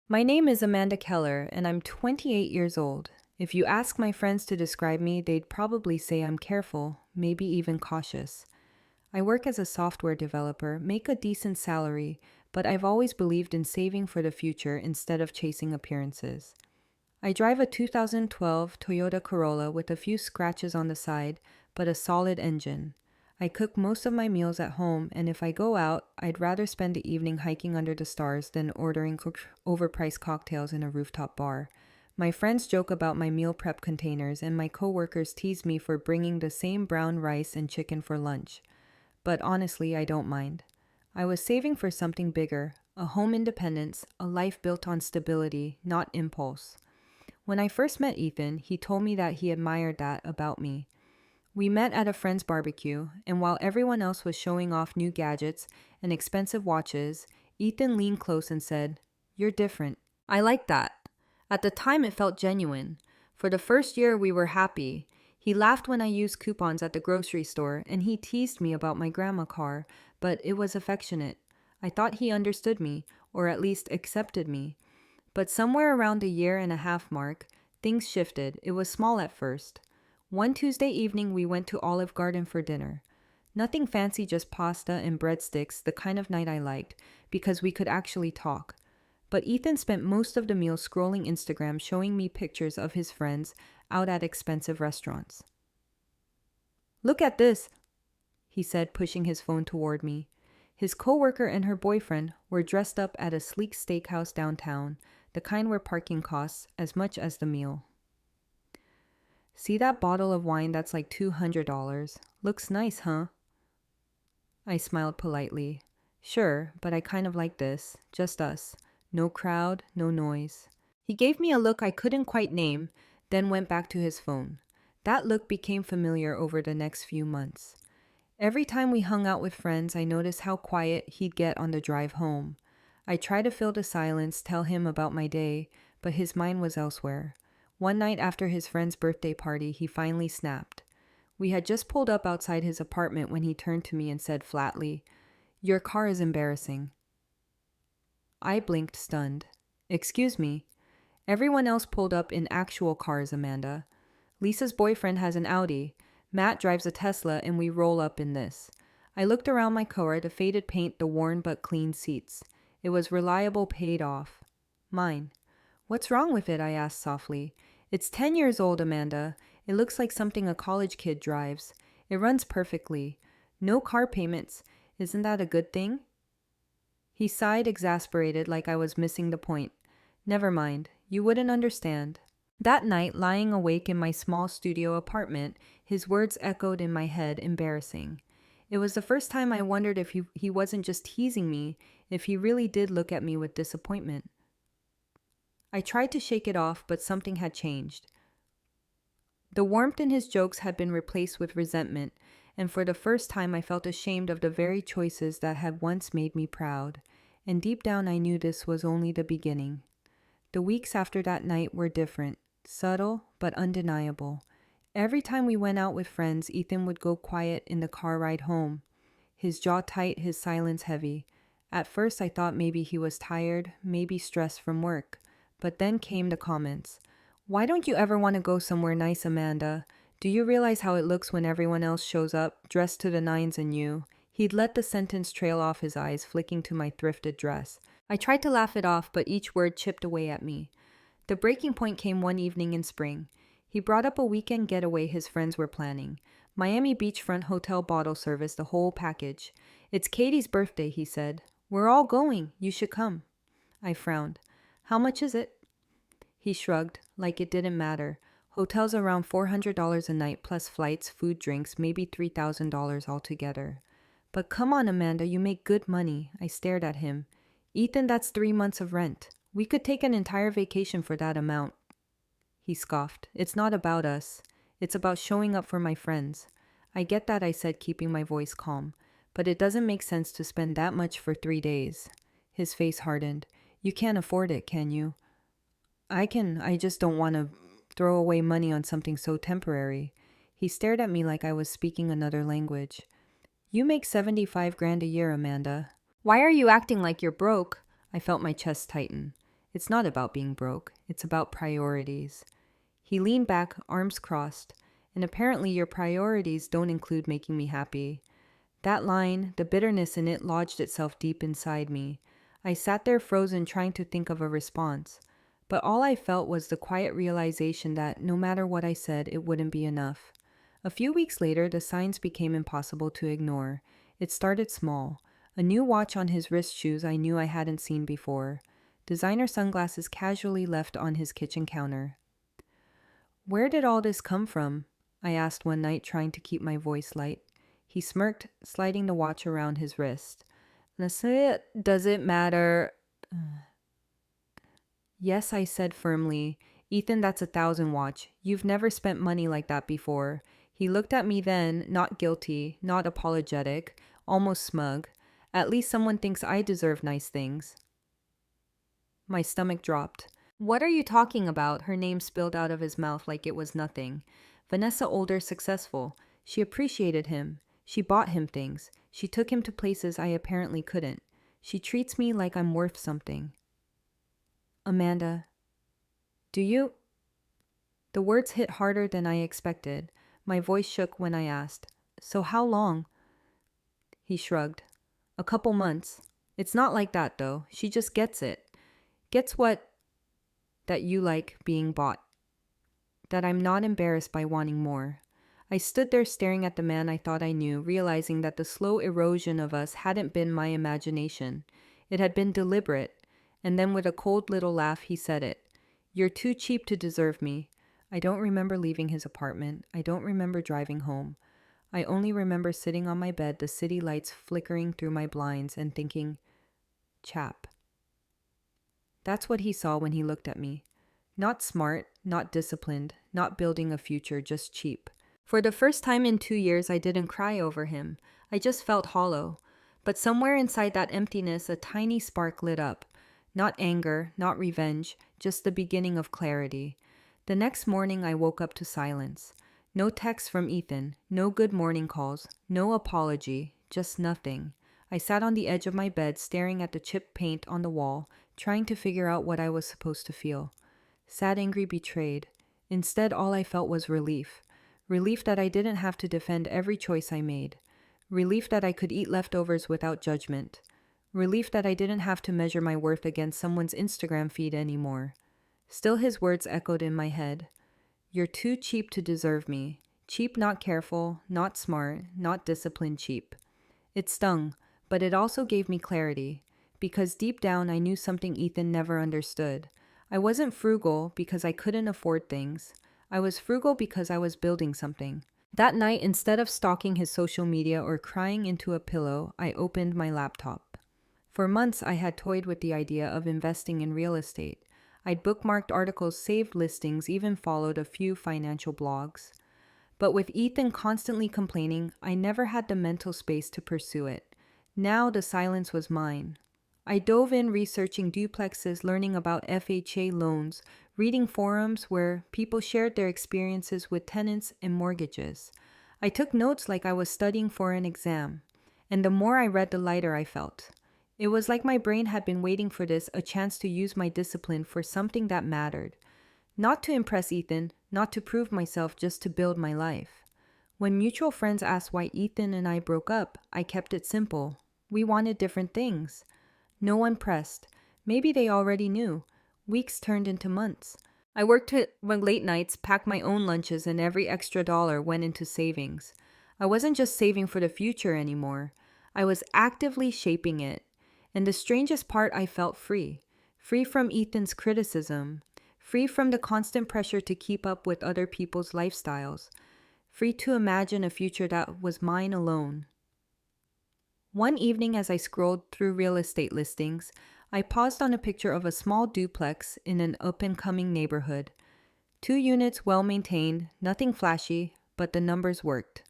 My name is Amanda Keller, and I'm 28 years old. If you ask my friends to describe me, they'd probably say I'm careful, maybe even cautious. I work as a software developer, make a decent salary, but I've always believed in saving for the future instead of chasing appearances. I drive a 2012 Toyota Corolla with a few scratches on the side, but a solid engine. I cook most of my meals at home, and if I go out, I'd rather spend the evening hiking under the stars than ordering overpriced cocktails in a rooftop bar. My friends joke about my meal prep containers, and my coworkers tease me for bringing the same brown rice and chicken for lunch. But honestly, I don't mind. I was saving for something bigger, a home independence, a life built on stability, not impulse. When I first met Ethan, he told me that he admired that about me. We met at a friend's barbecue, and while everyone else was showing off new gadgets and expensive watches, Ethan leaned close and said, "You're different." I liked that. At the time, it felt genuine. For the first year, we were happy. He laughed when I used coupons at the grocery store, and he teased me about my grandma car, but it was affectionate. I thought he understood me, or at least accepted me. But somewhere around the year and a half mark, things shifted. It was small at first. One Tuesday evening, we went to Olive Garden for dinner. Nothing fancy, just pasta and breadsticks, the kind of night I liked, because we could actually talk. But Ethan spent most of the meal scrolling Instagram, showing me pictures of his friends out at expensive restaurants. "Look at this," he said, pushing his phone toward me. His coworker and her boyfriend were dressed up at a sleek steakhouse downtown, the kind where parking costs as much as the meal. "See that bottle of wine that's like $200? Looks nice, huh?" I smiled politely. "Sure, but I kind of like this. Just us. No crowd, no noise." He gave me a look I couldn't quite name, then went back to his phone. That look became familiar over the next few months. Every time we hung out with friends, I noticed how quiet he'd get on the drive home. I tried to fill the silence, tell him about my day, but his mind was elsewhere. One night after his friend's birthday party, he finally snapped. We had just pulled up outside his apartment when he turned to me and said flatly, "Your car is embarrassing." I blinked, stunned. "Excuse me." Everyone else pulled up in actual cars, Amanda. Lisa's boyfriend has an Audi. Matt drives a Tesla, and we roll up in this. I looked around my car, the faded paint, the worn but clean seats. It was reliable, paid off. Mine. "What's wrong with it?" I asked softly. "It's 10 years old, Amanda. It looks like something a college kid drives. It runs perfectly. No car payments. Isn't that a good thing?" He sighed, exasperated, like I was missing the point. "Never mind. You wouldn't understand." That night, lying awake in my small studio apartment, his words echoed in my head, embarrassing. It was the first time I wondered if he wasn't just teasing me, if he really did look at me with disappointment. I tried to shake it off, but something had changed. The warmth in his jokes had been replaced with resentment, and for the first time I felt ashamed of the very choices that had once made me proud. And deep down I knew this was only the beginning. The weeks after that night were different, subtle but undeniable. Every time we went out with friends, Ethan would go quiet in the car ride home, his jaw tight, his silence heavy. At first I thought maybe he was tired, maybe stressed from work. But then came the comments. "Why don't you ever want to go somewhere nice, Amanda? Do you realize how it looks when everyone else shows up, dressed to the nines and you?" He'd let the sentence trail off his eyes, flicking to my thrifted dress. I tried to laugh it off, but each word chipped away at me. The breaking point came one evening in spring. He brought up a weekend getaway his friends were planning. Miami beachfront hotel bottle service, the whole package. "It's Katie's birthday," he said. "We're all going. You should come." I frowned. "How much is it?" He shrugged, like it didn't matter. "Hotels around $400 a night, plus flights, food, drinks, maybe $3,000 altogether." "But come on, Amanda, you make good money." I stared at him. "Ethan, that's 3 months of rent. We could take an entire vacation for that amount." He scoffed. "It's not about us. It's about showing up for my friends." "I get that," I said, keeping my voice calm. "But it doesn't make sense to spend that much for 3 days. His face hardened. "You can't afford it, can you?" "I can. I just don't want to throw away money on something so temporary." He stared at me like I was speaking another language. "You make 75 grand a year, Amanda. Why are you acting like you're broke?" I felt my chest tighten. It's not about being broke, it's about priorities. He leaned back, arms crossed, and apparently your priorities don't include making me happy. That line, the bitterness in it lodged itself deep inside me. I sat there frozen, trying to think of a response. But all I felt was the quiet realization that no matter what I said, it wouldn't be enough. A few weeks later, the signs became impossible to ignore. It started small. A new watch on his wrist shoes I knew I hadn't seen before. Designer sunglasses casually left on his kitchen counter. "Where did all this come from?" I asked one night, trying to keep my voice light. He smirked, sliding the watch around his wrist. Does it matter? Yes, I said firmly. "Ethan, that's 1,000 watch. You've never spent money like that before." He looked at me then, not guilty, not apologetic, almost smug. At least someone thinks I deserve nice things. My stomach dropped. "What are you talking about?" Her name spilled out of his mouth like it was nothing. Vanessa Older, successful. She appreciated him. She bought him things. She took him to places I apparently couldn't. She treats me like I'm worth something. Amanda, do you? The words hit harder than I expected. My voice shook when I asked, "So how long?" He shrugged. "A couple months. It's not like that, though. She just gets it. Gets what? That you like being bought. That I'm not embarrassed by wanting more." I stood there staring at the man I thought I knew, realizing that the slow erosion of us hadn't been my imagination. It had been deliberate. And then with a cold little laugh, he said it. "You're too cheap to deserve me." I don't remember leaving his apartment. I don't remember driving home. I only remember sitting on my bed, the city lights flickering through my blinds, and thinking, "Chap." That's what he saw when he looked at me. Not smart, not disciplined, not building a future, just cheap. For the first time in 2 years, I didn't cry over him. I just felt hollow. But somewhere inside that emptiness, a tiny spark lit up. Not anger, not revenge, just the beginning of clarity. The next morning, I woke up to silence. No text from Ethan, no good morning calls, no apology, just nothing. I sat on the edge of my bed, staring at the chipped paint on the wall, trying to figure out what I was supposed to feel. Sad, angry, betrayed. Instead, all I felt was relief. Relief that I didn't have to defend every choice I made. Relief that I could eat leftovers without judgment. Relief that I didn't have to measure my worth against someone's Instagram feed anymore. Still, his words echoed in my head. "You're too cheap to deserve me. Cheap, not careful, not smart, not disciplined, cheap." It stung, but it also gave me clarity. Because deep down, I knew something Ethan never understood. I wasn't frugal because I couldn't afford things. I was frugal because I was building something. That night, instead of stalking his social media or crying into a pillow, I opened my laptop. For months, I had toyed with the idea of investing in real estate. I'd bookmarked articles, saved listings, even followed a few financial blogs. But with Ethan constantly complaining, I never had the mental space to pursue it. Now the silence was mine. I dove in researching duplexes, learning about FHA loans, reading forums where people shared their experiences with tenants and mortgages. I took notes like I was studying for an exam, and the more I read, the lighter I felt. It was like my brain had been waiting for this, a chance to use my discipline for something that mattered. Not to impress Ethan, not to prove myself, just to build my life. When mutual friends asked why Ethan and I broke up, I kept it simple. We wanted different things. No one pressed. Maybe they already knew. Weeks turned into months. I worked late nights, packed my own lunches, and every extra dollar went into savings. I wasn't just saving for the future anymore. I was actively shaping it. And the strangest part, I felt free. Free from Ethan's criticism. Free from the constant pressure to keep up with other people's lifestyles. Free to imagine a future that was mine alone. One evening, as I scrolled through real estate listings, I paused on a picture of a small duplex in an up-and-coming neighborhood. 2 units, well-maintained, nothing flashy, but the numbers worked.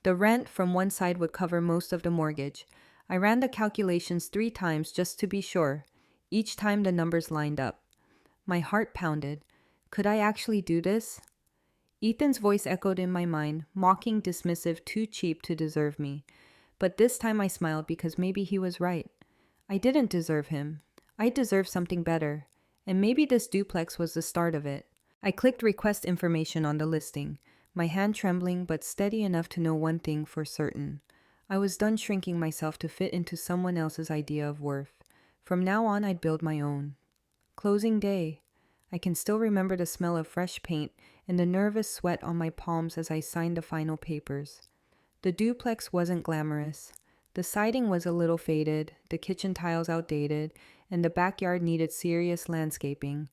The rent from one side would cover most of the mortgage. I ran the calculations 3 times just to be sure. Each time the numbers lined up. My heart pounded. Could I actually do this? Ethan's voice echoed in my mind, mocking, dismissive, too cheap to deserve me. But this time I smiled because maybe he was right. I didn't deserve him. I deserved something better. And maybe this duplex was the start of it. I clicked request information on the listing, my hand trembling but steady enough to know one thing for certain. I was done shrinking myself to fit into someone else's idea of worth. From now on, I'd build my own. Closing day. I can still remember the smell of fresh paint and the nervous sweat on my palms as I signed the final papers. The duplex wasn't glamorous. The siding was a little faded, the kitchen tiles outdated, and the backyard needed serious landscaping.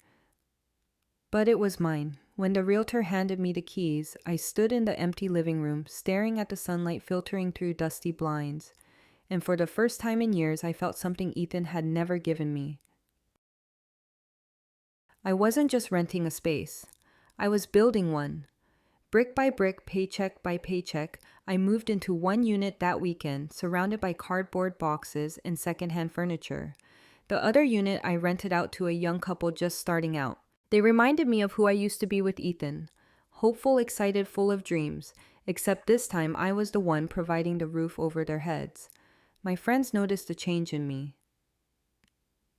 But it was mine. When the realtor handed me the keys, I stood in the empty living room, staring at the sunlight filtering through dusty blinds. And for the first time in years, I felt something Ethan had never given me. I wasn't just renting a space. I was building one. Brick by brick, paycheck by paycheck, I moved into one unit that weekend, surrounded by cardboard boxes and secondhand furniture. The other unit I rented out to a young couple just starting out. They reminded me of who I used to be with Ethan. Hopeful, excited, full of dreams, except this time I was the one providing the roof over their heads. My friends noticed a change in me.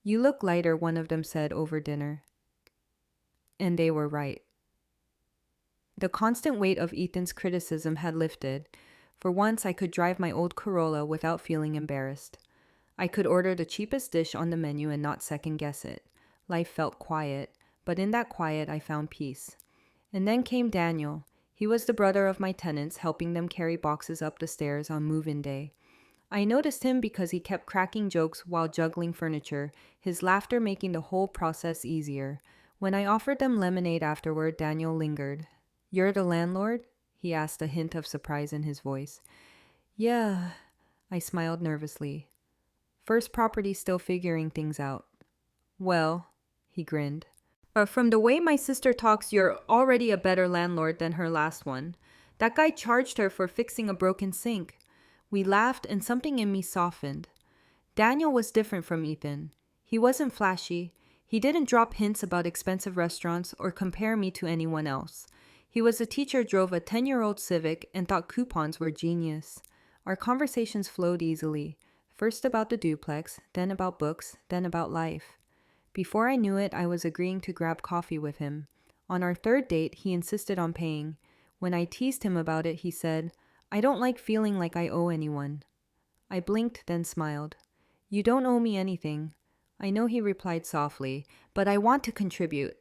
"You look lighter," one of them said over dinner. And they were right. The constant weight of Ethan's criticism had lifted. For once, I could drive my old Corolla without feeling embarrassed. I could order the cheapest dish on the menu and not second-guess it. Life felt quiet, but in that quiet, I found peace. And then came Daniel. He was the brother of my tenants, helping them carry boxes up the stairs on move-in day. I noticed him because he kept cracking jokes while juggling furniture, his laughter making the whole process easier. When I offered them lemonade afterward, Daniel lingered. "You're the landlord?" he asked, a hint of surprise in his voice. "Yeah," I smiled nervously. "First property, still figuring things out." "Well," he grinned. "From the way my sister talks, you're already a better landlord than her last one. That guy charged her for fixing a broken sink." We laughed and something in me softened. Daniel was different from Ethan. He wasn't flashy. He didn't drop hints about expensive restaurants or compare me to anyone else. He was a teacher, drove a 10-year-old Civic, and thought coupons were genius. Our conversations flowed easily, first about the duplex, then about books, then about life. Before I knew it, I was agreeing to grab coffee with him. On our third date, he insisted on paying. When I teased him about it, he said, "I don't like feeling like I owe anyone." I blinked, then smiled. "You don't owe me anything." "I know," he replied softly, "but I want to contribute."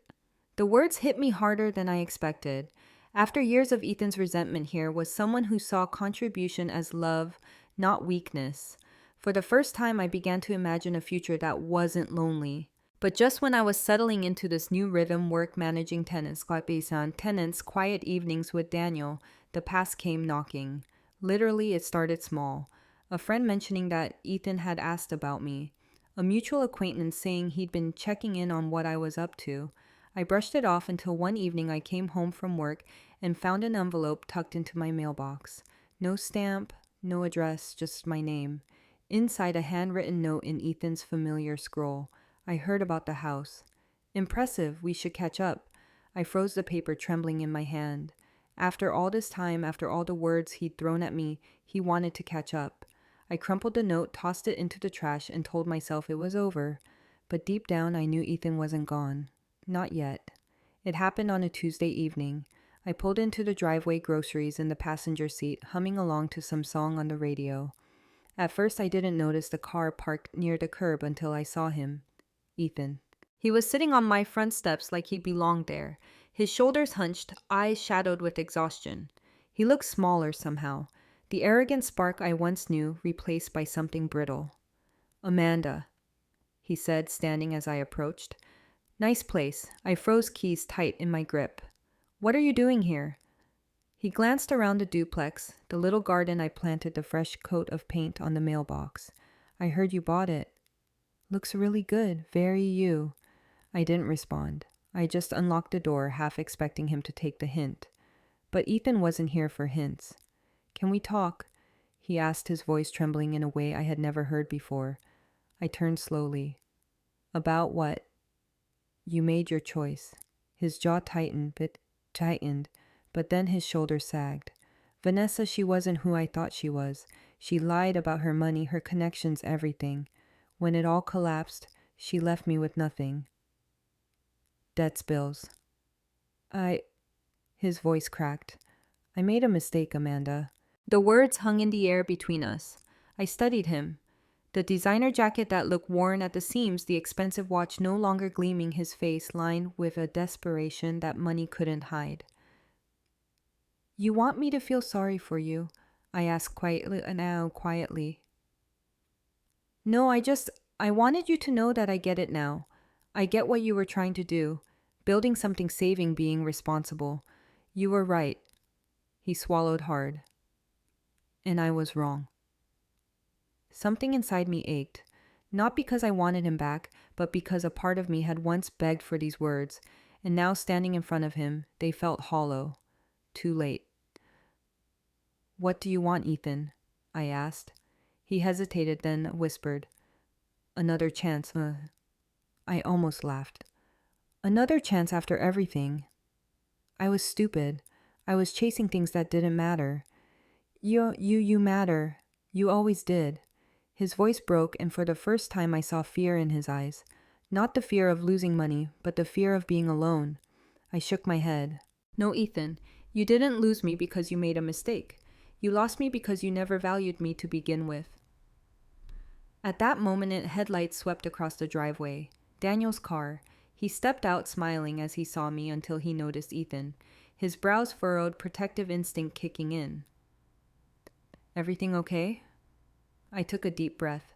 The words hit me harder than I expected. After years of Ethan's resentment, here was someone who saw contribution as love, not weakness. For the first time, I began to imagine a future that wasn't lonely. But just when I was settling into this new rhythm, work managing tenants, quiet evenings with Daniel, the past came knocking. Literally, it started small. A friend mentioning that Ethan had asked about me. A mutual acquaintance saying he'd been checking in on what I was up to. I brushed it off until one evening I came home from work and found an envelope tucked into my mailbox. No stamp, no address, just my name. Inside, a handwritten note in Ethan's familiar scroll. I heard about the house. "Impressive, we should catch up." I froze the paper, trembling in my hand. After all this time, after all the words he'd thrown at me, he wanted to catch up. I crumpled the note, tossed it into the trash, and told myself it was over. But deep down, I knew Ethan wasn't gone. Not yet. It happened on a Tuesday evening. I pulled into the driveway, groceries in the passenger seat, humming along to some song on the radio. At first, I didn't notice the car parked near the curb until I saw him. Ethan. He was sitting on my front steps like he belonged there, his shoulders hunched, eyes shadowed with exhaustion. He looked smaller somehow, the arrogant spark I once knew replaced by something brittle. "Amanda," he said, standing as I approached. "Nice place." I froze keys tight in my grip. "What are you doing here?" He glanced around the duplex, the little garden I planted the fresh coat of paint on the mailbox. "I heard you bought it." "Looks really good, very you." I didn't respond. I just unlocked the door, half expecting him to take the hint. But Ethan wasn't here for hints. "Can we talk?" he asked, his voice trembling in a way I had never heard before. I turned slowly. "About what?" "You made your choice." His jaw tightened, but then his shoulders sagged. "Vanessa, she wasn't who I thought she was. She lied about her money, her connections, everything. When it all collapsed, she left me with nothing." Debts bills. I. His voice cracked. I made a mistake, Amanda. The words hung in the air between us. I studied him. The designer jacket that looked worn at the seams, the expensive watch no longer gleaming, his face lined with a desperation that money couldn't hide. You want me to feel sorry for you? I asked quietly. No, I wanted you to know that I get it now. I get what you were trying to do. Building something, saving, being responsible. You were right. He swallowed hard. And I was wrong. Something inside me ached. Not because I wanted him back, but because a part of me had once begged for these words, and now standing in front of him, they felt hollow. Too late. What do you want, Ethan? I asked. He hesitated, then whispered. Another chance. I almost laughed. Another chance after everything. I was stupid. I was chasing things that didn't matter. You matter. You always did. His voice broke, and for the first time I saw fear in his eyes. Not the fear of losing money, but the fear of being alone. I shook my head. No, Ethan, you didn't lose me because you made a mistake. You lost me because you never valued me to begin with. At that moment, headlights swept across the driveway. Daniel's car. He stepped out smiling as he saw me until he noticed Ethan. His brows furrowed, protective instinct kicking in. Everything okay? I took a deep breath.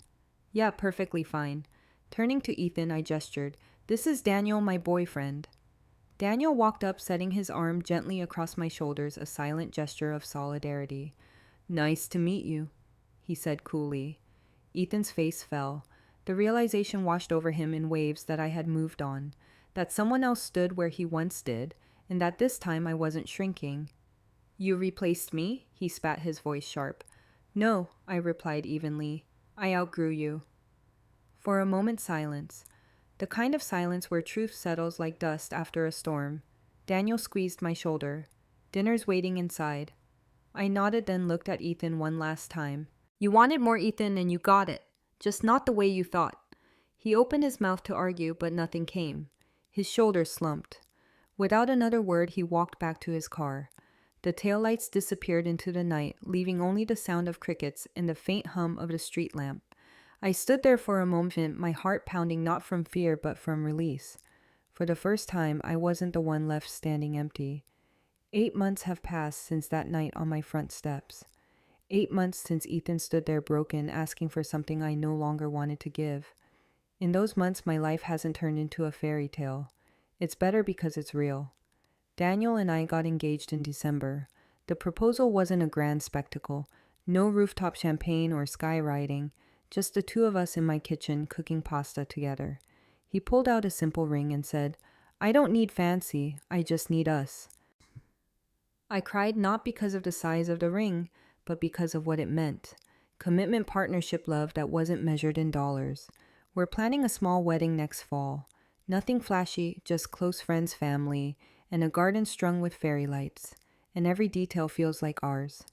Yeah, perfectly fine. Turning to Ethan, I gestured. This is Daniel, my boyfriend. Daniel walked up, setting his arm gently across my shoulders, a silent gesture of solidarity. Nice to meet you, he said coolly. Ethan's face fell. The realization washed over him in waves that I had moved on, that someone else stood where he once did, and that this time I wasn't shrinking. You replaced me? He spat, his voice sharp. No, I replied evenly. I outgrew you. For a moment, silence. The kind of silence where truth settles like dust after a storm. Daniel squeezed my shoulder. Dinner's waiting inside. I nodded, then looked at Ethan one last time. You wanted more, Ethan, and you got it. Just not the way you thought. He opened his mouth to argue, but nothing came. His shoulders slumped. Without another word, he walked back to his car. The taillights disappeared into the night, leaving only the sound of crickets and the faint hum of the street lamp. I stood there for a moment, my heart pounding not from fear but from release. For the first time, I wasn't the one left standing empty. 8 months have passed since that night on my front steps. 8 months since Ethan stood there broken, asking for something I no longer wanted to give. In those months, my life hasn't turned into a fairy tale. It's better because it's real. Daniel and I got engaged in December. The proposal wasn't a grand spectacle. No rooftop champagne or sky riding. Just the two of us in my kitchen cooking pasta together. He pulled out a simple ring and said, I don't need fancy, I just need us. I cried not because of the size of the ring, but because of what it meant. Commitment, partnership, love that wasn't measured in dollars. We're planning a small wedding next fall. Nothing flashy, just close friends, family, and a garden strung with fairy lights. And every detail feels like ours.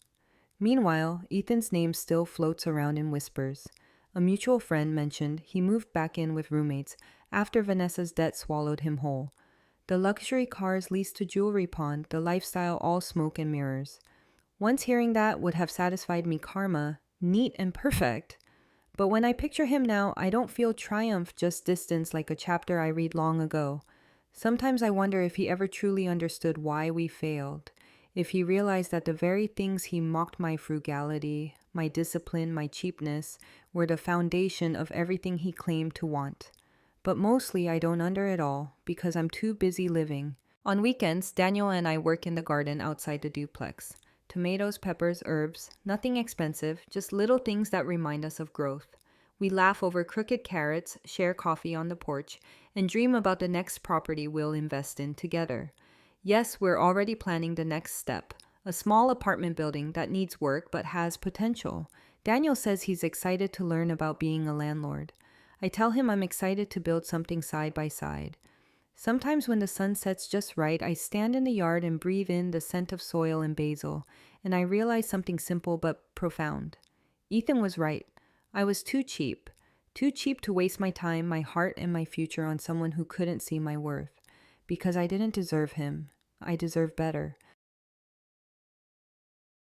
Meanwhile, Ethan's name still floats around in whispers. A mutual friend mentioned he moved back in with roommates after Vanessa's debt swallowed him whole. The luxury cars leased to Jewelry Pond, the lifestyle all smoke and mirrors. Once hearing that would have satisfied me karma, neat and perfect. But when I picture him now, I don't feel triumph, just distance like a chapter I read long ago. Sometimes I wonder if he ever truly understood why we failed. If he realized that the very things he mocked, my frugality, my discipline, my cheapness, were the foundation of everything he claimed to want. But mostly I don't under it all, because I'm too busy living. On weekends, Daniel and I work in the garden outside the duplex. Tomatoes, peppers, herbs, nothing expensive, just little things that remind us of growth. We laugh over crooked carrots, share coffee on the porch, and dream about the next property we'll invest in together. Yes, we're already planning the next step, a small apartment building that needs work but has potential. Daniel says he's excited to learn about being a landlord. I tell him I'm excited to build something side by side. Sometimes when the sun sets just right, I stand in the yard and breathe in the scent of soil and basil, and I realize something simple but profound. Ethan was right. I was too cheap to waste my time, my heart, and my future on someone who couldn't see my worth. because I didn't deserve him. I deserve better.